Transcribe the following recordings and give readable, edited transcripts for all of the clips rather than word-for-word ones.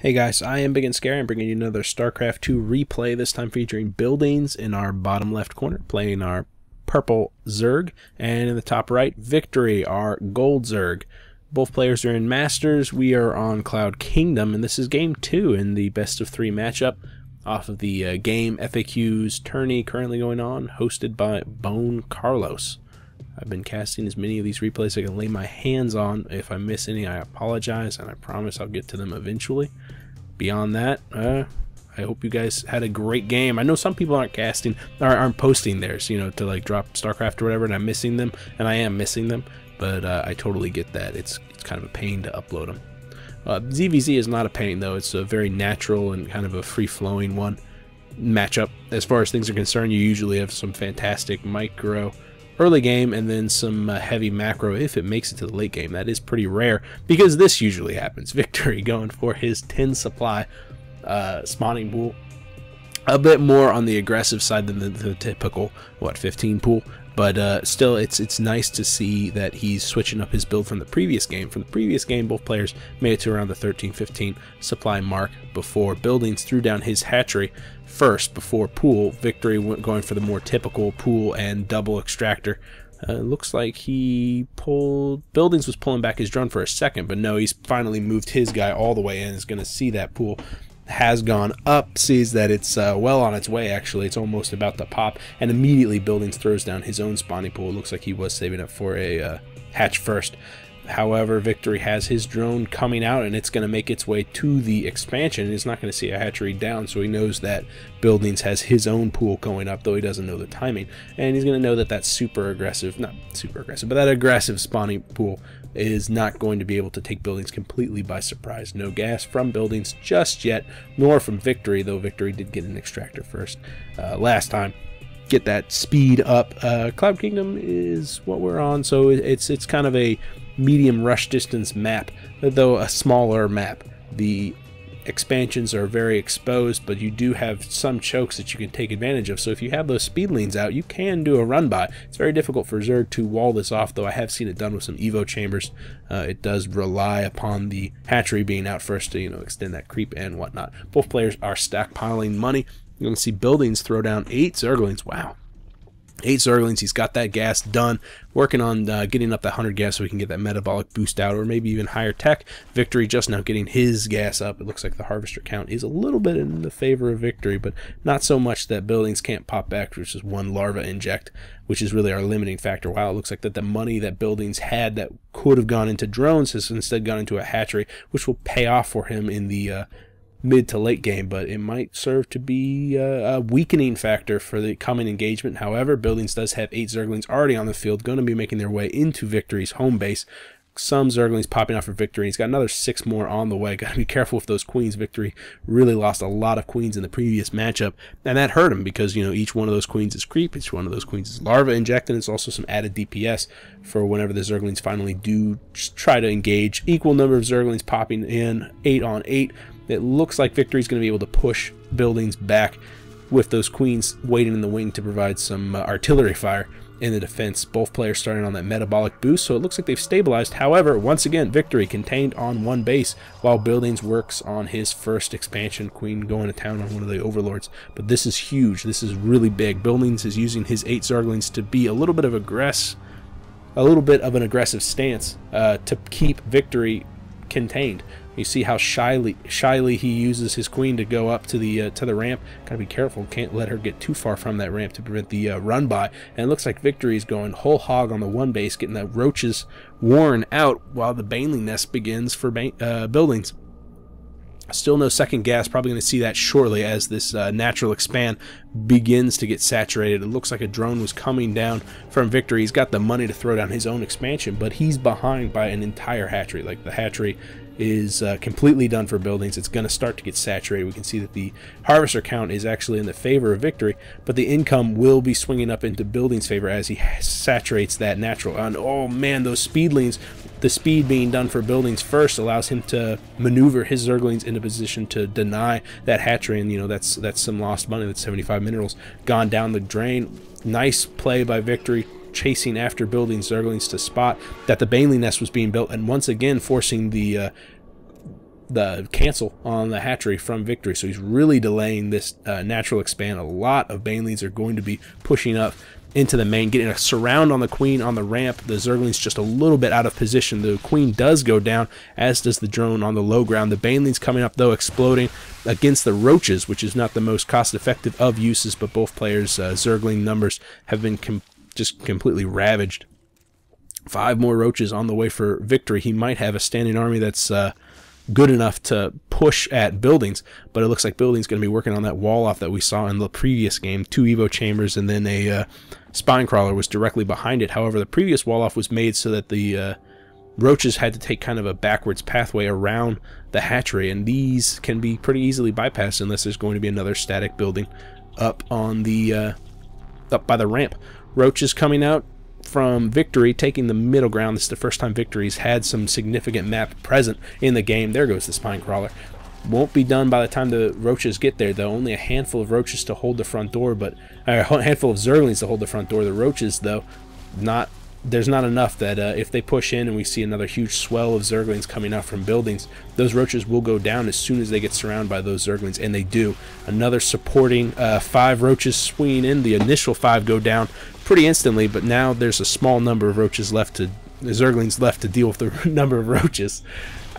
Hey guys, I am Ibigandscary. I'm bringing you another StarCraft 2 replay, this time featuring buildings in our bottom left corner, playing our purple Zerg, and in the top right, VeKtory, our gold Zerg. Both players are in Masters. We are on Cloud Kingdom, and this is Game 2 in the best of 3 matchup off of the GameFAQS tourney currently going on, hosted by Bone Carlos. I've been casting as many of these replays as I can lay my hands on. If I miss any, I apologize, and I promise I'll get to them eventually. Beyond that, I hope you guys had a great game. I know some people aren't casting, or aren't posting theirs, you know, to like drop StarCraft or whatever, and I'm missing them, and I am missing them, but I totally get that. It's kind of a pain to upload them. ZVZ is not a pain, though. It's a very natural and kind of a free-flowing one matchup. As far as things are concerned, you usually have some fantastic micro early game and then some heavy macro if it makes it to the late game. That is pretty rare because this usually happens. VeKtory going for his 10 supply spawning pool. A bit more on the aggressive side than the typical, 15 pool. But still, it's nice to see that he's switching up his build from the previous game. From the previous game, both players made it to around the 13-15 supply mark before Buildings threw down his hatchery first before pool. VeKtory went going for the more typical pool and double extractor. Looks like he pulled... Buildings was pulling back his drone for a second, but no, he's finally moved his guy all the way in. Is going to see that pool has gone up, sees that it's well on its way. Actually, it's almost about to pop, and immediately Buildings throws down his own spawning pool. It looks like he was saving up for a hatch first. However, VeKtory has his drone coming out, and it's going to make its way to the expansion. He's not going to see a hatchery down, so he knows that Buildings has his own pool going up, though he doesn't know the timing. And he's going to know that that super aggressive, not super aggressive, but that aggressive spawning pool is not going to be able to take Buildings completely by surprise. No gas from Buildings just yet, nor from VeKtory, though VeKtory did get an extractor first last time. Get that speed up. Cloud Kingdom is what we're on, so it's kind of a medium rush distance map, though a smaller map. The expansions are very exposed, but you do have some chokes that you can take advantage of. So if you have those speed leans out, you can do a run by. It's very difficult for Zerg to wall this off, though I have seen it done with some Evo chambers. It does rely upon the hatchery being out first to, you know, extend that creep and whatnot. Both players are stockpiling money. You're going to see Buildings throw down 8 Zerglings. Wow. 8 Zerglings. He's got that gas done. Working on getting up that 100 gas so we can get that metabolic boost out, or maybe even higher tech. VeKtory just now getting his gas up. It looks like the harvester count is a little bit in the favor of VeKtory, but not so much that Buildings can't pop back, which is one larva inject, which is really our limiting factor. Wow, it looks like that the money that Buildings had that could have gone into drones has instead gone into a hatchery, which will pay off for him in the mid to late game, but it might serve to be a weakening factor for the coming engagement. However, Buildings does have 8 Zerglings already on the field, going to be making their way into VeKtory's home base. Some Zerglings popping off for VeKtory. He's got another 6 more on the way. Got to be careful with those queens. VeKtory really lost a lot of queens in the previous matchup, and that hurt him because, you know, each one of those queens is creep, each one of those queens is larva inject, and it's also some added DPS for whenever the Zerglings finally do try to engage. Equal number of Zerglings popping in, 8 on 8. It looks like VeKtory's going to be able to push Buildings back with those queens waiting in the wing to provide some artillery fire in the defense. Both players starting on that metabolic boost, so it looks like they've stabilized. However, once again, VeKtory contained on one base while Buildings works on his first expansion. Queen going to town on one of the overlords. But this is huge. This is really big. Buildings is using his 8 Zerglings to be a little bit of an aggressive stance to keep VeKtory contained. You see how shyly he uses his queen to go up to the ramp. Gotta be careful, can't let her get too far from that ramp to prevent the run by. And it looks like VeKtory is going whole hog on the one base, getting the roaches worn out while the baneling nest begins for Buildings. Still no second gas. Probably going to see that shortly as this natural expand begins to get saturated. It looks like a drone was coming down from VeKtory. He's got the money to throw down his own expansion, but he's behind by an entire hatchery. Like, the hatchery is completely done for Buildings. It's going to start to get saturated. We can see that the harvester count is actually in the favor of VeKtory, but the income will be swinging up into Buildings' favor as he saturates that natural. And oh man, those speed leans. The speed being done for Buildings first allows him to maneuver his Zerglings into position to deny that hatchery, and you know, that's some lost money. That's 75 minerals gone down the drain. Nice play by VeKtory, chasing after Buildings Zerglings to spot that the baneling nest was being built, and once again forcing the the cancel on the hatchery from VeKtory, so he's really delaying this natural expand. A lot of banelings are going to be pushing up into the main, getting a surround on the queen on the ramp. The Zergling's just a little bit out of position. The queen does go down, as does the drone on the low ground. The banelings coming up, though, exploding against the roaches, which is not the most cost-effective of uses, but both players' Zergling numbers have been just completely ravaged. 5 more roaches on the way for VeKtory. He might have a standing army that's good enough to push at buildings, but it looks like buildings going to be working on that wall off that we saw in the previous game. 2 Evo chambers and then a spine crawler was directly behind it. However, the previous wall off was made so that the roaches had to take kind of a backwards pathway around the hatchery, and these can be pretty easily bypassed unless there's going to be another static building up on the up by the ramp. Roaches coming out from VeKtory, taking the middle ground. This is the first time VeKtory's had some significant map present in the game. There goes the spine crawler. Won't be done by the time the roaches get there, though. Only a handful of roaches to hold the front door, but a handful of Zerglings to hold the front door. The roaches, though, there's not enough that if they push in and we see another huge swell of Zerglings coming out from buildings, those roaches will go down as soon as they get surrounded by those Zerglings, and they do. Another supporting 5 roaches swinging in. The initial 5 go down pretty instantly, but now there's a small number of roaches left to Zerglings left to deal with the number of roaches.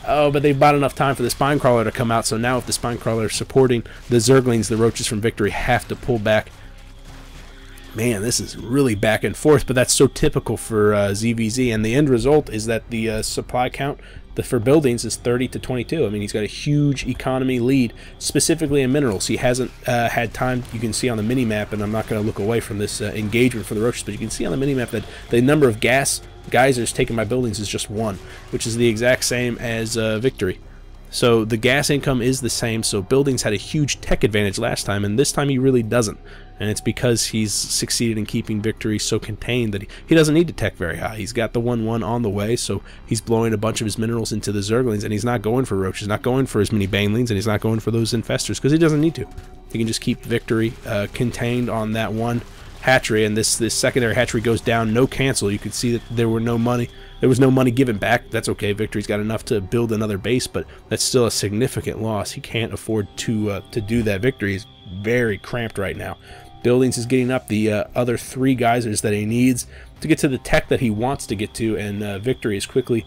Oh, but they bought enough time for the spine crawler to come out, so now if the spine crawler is supporting the Zerglings, the roaches from VeKtory have to pull back. Man, this is really back and forth, but that's so typical for ZVZ, and the end result is that the supply count for buildings is 30 to 22. I mean, he's got a huge economy lead, specifically in minerals. He hasn't had time. You can see on the mini-map, and I'm not going to look away from this engagement for the roaches, but you can see on the mini-map that the number of gas geysers taken by buildings is just 1, which is the exact same as VeKtory. So the gas income is the same, so buildings had a huge tech advantage last time, and this time he really doesn't. And it's because he's succeeded in keeping VeKtory so contained that he doesn't need to tech very high. He's got the 1-1 on the way, so he's blowing a bunch of his minerals into the Zerglings, and he's not going for roaches, not going for as many banelings, and he's not going for those infestors, because he doesn't need to. He can just keep VeKtory contained on that one hatchery, and this secondary hatchery goes down, no cancel. You could see that there was no money given back. That's okay. VeKtory's got enough to build another base, but that's still a significant loss. He can't afford to do that. VeKtory is very cramped right now. Buildings is getting up the other 3 geysers that he needs to get to the tech that he wants to get to, and VeKtory is quickly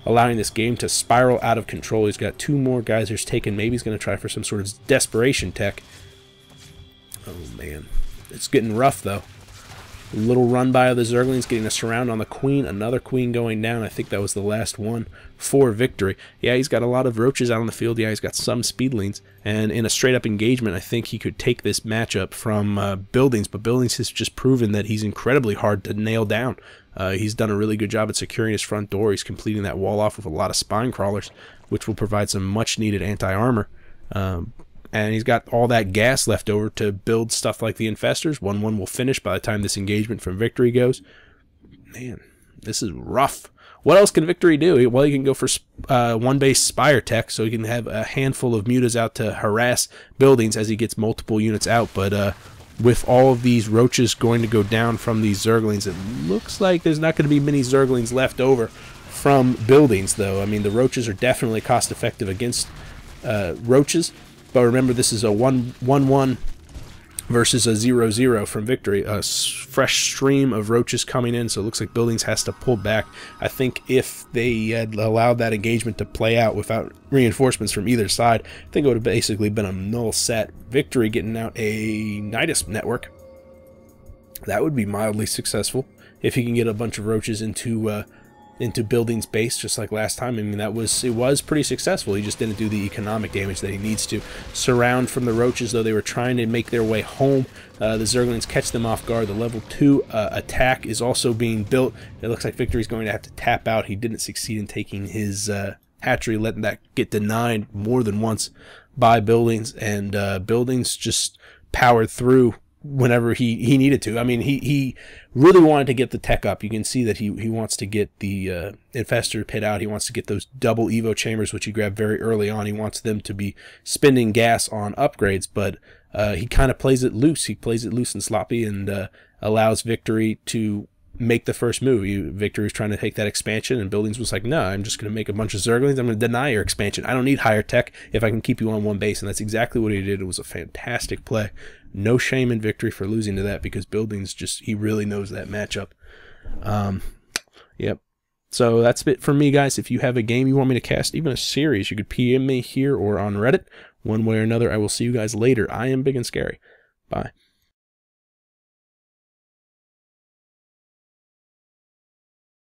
allowing this game to spiral out of control. He's got 2 more geysers taken. Maybe he's going to try for some sort of desperation tech. Oh man, it's getting rough though. A little run by of the Zerglings, getting a surround on the queen. Another queen going down. I think that was the last one for VeKtory. Yeah, he's got a lot of roaches out on the field. Yeah, he's got some speedlings. And in a straight-up engagement, I think he could take this matchup from Buildings. But Buildings has just proven that he's incredibly hard to nail down. He's done a really good job at securing his front door. He's completing that wall off with a lot of spine crawlers, which will provide some much-needed anti-armor. And he's got all that gas left over to build stuff like the infestors. 1-1 will finish by the time this engagement from VeKtory goes. Man, this is rough. What else can VeKtory do? Well, he can go for one-base Spire tech, so he can have a handful of mutas out to harass buildings as he gets multiple units out. But with all of these roaches going to go down from these Zerglings, it looks like there's not going to be many Zerglings left over from buildings, though. I mean, the roaches are definitely cost-effective against roaches. But remember, this is a 1-1 versus a 0-0 from VeKtory. A fresh stream of roaches coming in, so it looks like Buildings has to pull back. I think if they had allowed that engagement to play out without reinforcements from either side, I think it would have basically been a null set. VeKtory getting out a Nidus network. That would be mildly successful if he can get a bunch of roaches into Buildings base just like last time. I mean, it was pretty successful. He just didn't do the economic damage that he needs to. Surround from the roaches, though. They were trying to make their way home. The Zerglings catch them off guard. The level 2 attack is also being built. It looks like VeKtory's going to have to tap out. He didn't succeed in taking his hatchery, letting that get denied more than once by Buildings, and Buildings just powered through whenever he needed to. I mean, he really wanted to get the tech up. You can see that he wants to get the infestor pit out. He wants to get those double Evo chambers, which he grabbed very early on. He wants them to be spending gas on upgrades, but he kind of plays it loose. He plays it loose and sloppy, and allows VeKtory to make the first move. VeKtory was trying to take that expansion, and Buildings was like, no, I'm just going to make a bunch of Zerglings. I'm going to deny your expansion. I don't need higher tech if I can keep you on one base. And that's exactly what he did. It was a fantastic play. No shame in VeKtory for losing to that, because Buildings he really knows that matchup. Yep. So that's it for me, guys. If you have a game you want me to cast, even a series, you could PM me here or on Reddit. One way or another, I will see you guys later. I am Ibigandscary. Bye.